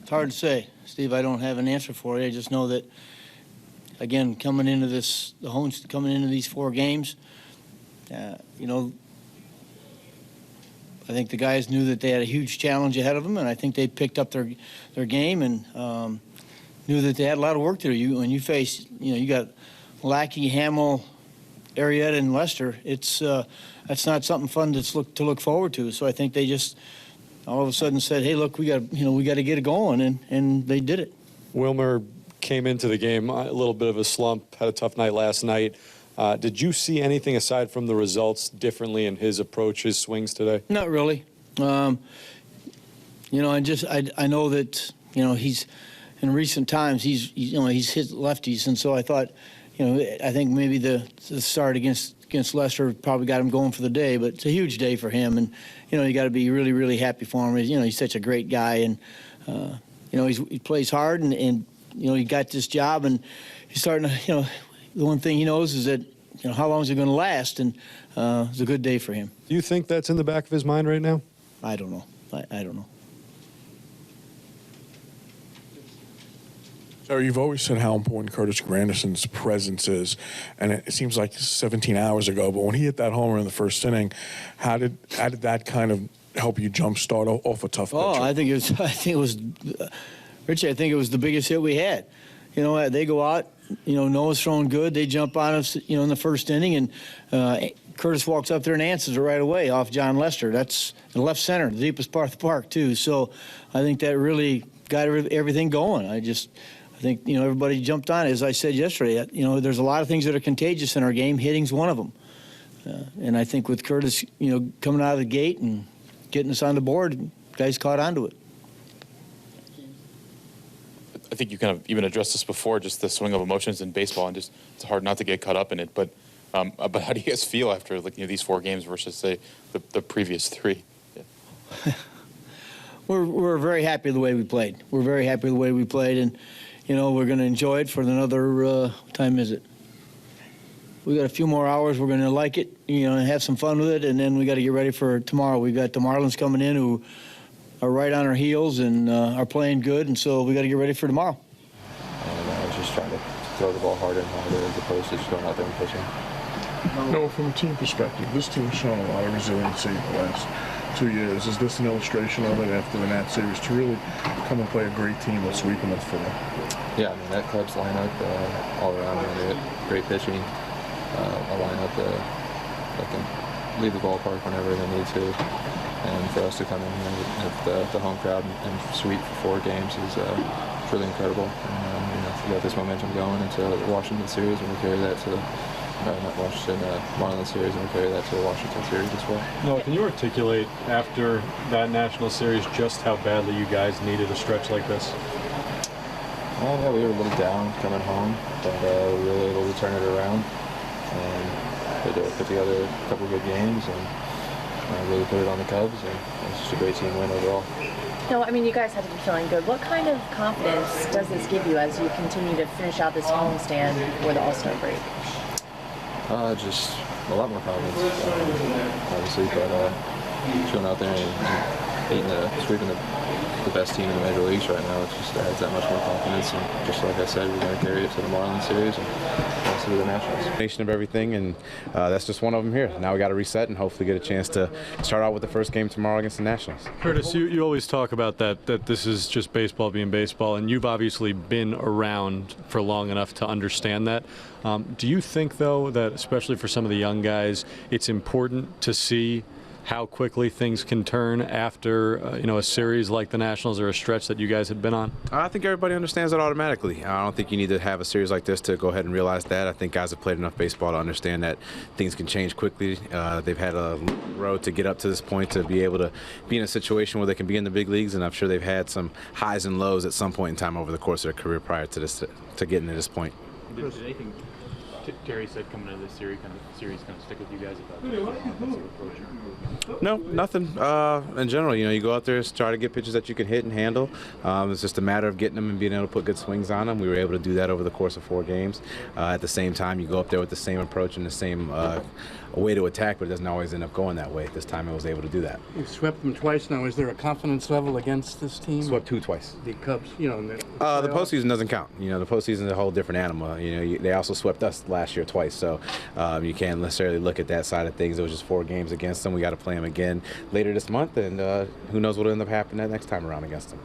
It's hard to say, Steve. I don't have an answer for you. I just know that, again, coming into these 4 games, you know, I think the guys knew that they had a huge challenge ahead of them, and I think they picked up their game and knew that they had a lot of work to do. When you face, you know, you got Lackey, Hamill, Arrieta, and Lester. That's not something fun to look forward to. So I think they just all of a sudden said, "Hey, look, we got to get it going," and they did it. Wilmer came into the game a little bit of a slump, had a tough night last night. Did you see anything aside from the results differently in his approach, his swings today? Not really. You know, I know that, you know, he's in recent times he's hit lefties, and so I thought, you know, I think maybe the start against Lester probably got him going for the day, but it's a huge day for him, and you know, you got to be really, really happy for him. You know, he's such a great guy, and you know, he plays hard, and you know, he got this job, and he's starting to, you know, the one thing he knows is that, you know, how long is it going to last, and it's a good day for him. Do you think that's in the back of his mind right now? I don't know. I don't know. So you've always said how important Curtis Granderson's presence is, and it seems like 17 hours ago, but when he hit that homer in the first inning, how did that kind of help you jumpstart off a tough pitcher? Oh, I think it was, Richie, I think it was the biggest hit we had. You know, they go out, you know, Noah's throwing good, they jump on us, you know, in the first inning, and Curtis walks up there and answers it right away off John Lester. That's the left center, the deepest part of the park, too. So I think that really got everything going. I think, you know, everybody jumped on it. As I said yesterday, you know, there's a lot of things that are contagious in our game. Hitting's one of them. And I think with Curtis, you know, coming out of the gate and getting us on the board, guys caught onto it. I think you kind of even addressed this before, just the swing of emotions in baseball, and just it's hard not to get caught up in it. But how do you guys feel after, like, you know, these 4 games versus, say, the previous 3? Yeah. We're very happy the way we played. We're very happy the way we played, and you know, we're going to enjoy it for another, what time is it? We got a few more hours. We're going to like it, you know, and have some fun with it, and then we got to get ready for tomorrow. We got the Marlins coming in who are right on our heels and are playing good, and so we got to get ready for tomorrow. And I was just trying to throw the ball harder and harder as opposed to just going out there and pitching. No, from a team perspective, this team's shown a lot of resiliency the last 2 years. Is this an illustration of it after the Nat series to really come and play a great team with sweeping us for them? Yeah, I mean, that Cubs lineup all around me, great pitching, a lineup that can leave the ballpark whenever they need to. And for us to come in here with the home crowd and sweep for 4 games is really incredible. And you know, we got this momentum going into the Washington series, and we carry that to the Marlins series, and we carry that to the Washington series as well. No, can you articulate after that national series just how badly you guys needed a stretch like this? Yeah, we were a little down coming home, but we were able to turn it around and put together a couple good games and really put it on the Cubs, and it's just a great team win overall. No, I mean, you guys have to be feeling good. What kind of confidence does this give you as you continue to finish out this homestand before the All-Star break? Just a lot more confidence, obviously, but going out there and sweeping the best team in the major leagues right now, it just adds that much more confidence. And just like I said, we're going to carry it to the Marlins series and also to the Nationals. Nation of everything, and that's just one of them here. Now we got to reset and hopefully get a chance to start out with the first game tomorrow against the Nationals. Curtis, you always talk about that this is just baseball being baseball, and you've obviously been around for long enough to understand that. Do you think, though, that especially for some of the young guys, it's important to see how quickly things can turn after a series like the Nationals or a stretch that you guys had been on? I think everybody understands that automatically. I don't think you need to have a series like this to go ahead and realize that. I think guys have played enough baseball to understand that things can change quickly. They've had a road to get up to this point to be able to be in a situation where they can be in the big leagues, and I'm sure they've had some highs and lows at some point in time over the course of their career prior to this, to getting to this point. Terry said coming into this series, kind of stick with you guys about the offensive approach? No, nothing. In general, you go out there, try to get pitches that you can hit and handle. It's just a matter of getting them and being able to put good swings on them. We were able to do that over the course of 4 games. At the same time, you go up there with the same approach and the same way to attack, but it doesn't always end up going that way. This time I was able to do that. You've swept them twice now. Is there a confidence level against this team? Swept 2 twice. The Cubs, in the postseason doesn't count. The postseason is a whole different animal. They also swept us last year twice, so you can't necessarily look at that side of things. It was just 4 games against them. We got to play them again later this month, and who knows what will end up happening that next time around against them.